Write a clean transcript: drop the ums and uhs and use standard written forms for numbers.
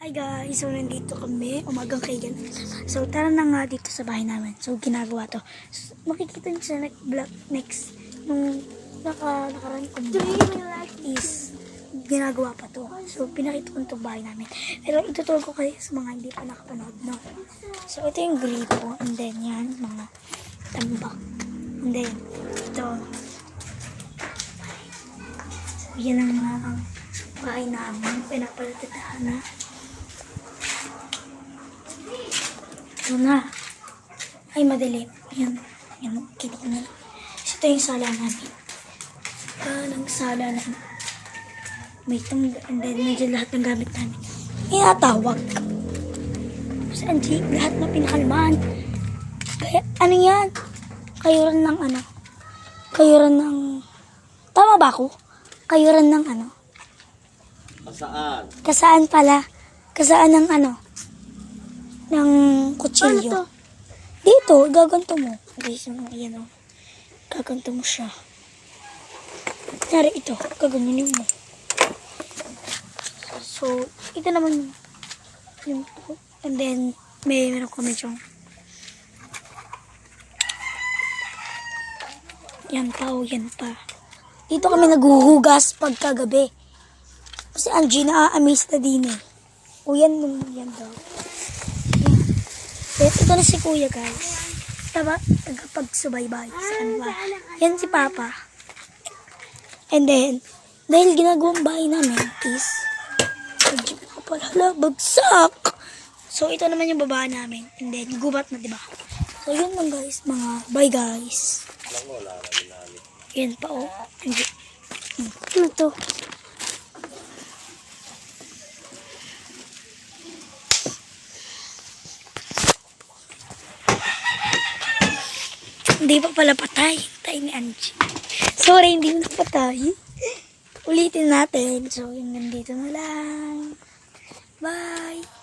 Hi guys, so nandito kami, umagang kaigan. So tara na nga dito sa bahay namin. So ginagawa to. So, makikita niyo sa next nung nakaraan ko is ginagawa pa to. So pinakita ko itong bahay namin. Pero ituturo ko kayo sa mga hindi pa nakapanood, no? So ito yung gripo, and then yan, mga tambak. And then ito. So yan ang mga bahay namin, pinapalitatahan na. Ito na. Ay, madilim. Yan. Yan. Kita ko na. Ito yung sala namin. Ng sala namin. May itong, and then, nandiyan lahat ng gamit namin. Inatawag. Sa Angie, lahat na pinakalman. Kaya, ano yan? Kayuran ng ano? Kayuran ng, tama ba ako? Kayuran ng ano? Kasaan? Kasaan pala? Kasaan ng ano? Ng kutsilyo. Ano to? Dito, gaganto mo. Guys, ayan o. Gaganto mo siya. Nari ito, gaganyanin mo. So, ito naman yung to. And then, meron kami dyan. Yan pa o, yan pa. Dito kami naghuhugas pagkagabi. Kasi Angie, na-amaze na din eh. O yan daw. Ito na si Kuya, guys. Taba, tagapagsubaybay sa kanwa. Yan si Papa. And then, dahil ginagawang bahay namin is, hala, bagsak! So, ito naman yung baba namin. And then, gubat na, diba? So, yun lang, guys. Mga, bye, guys. Yan pa, oh. Ano to? Hindi pa pala patay. Patay ni Angie. Sorry, hindi mo na patay. Ulitin natin. So, yung nandito na lang. Bye!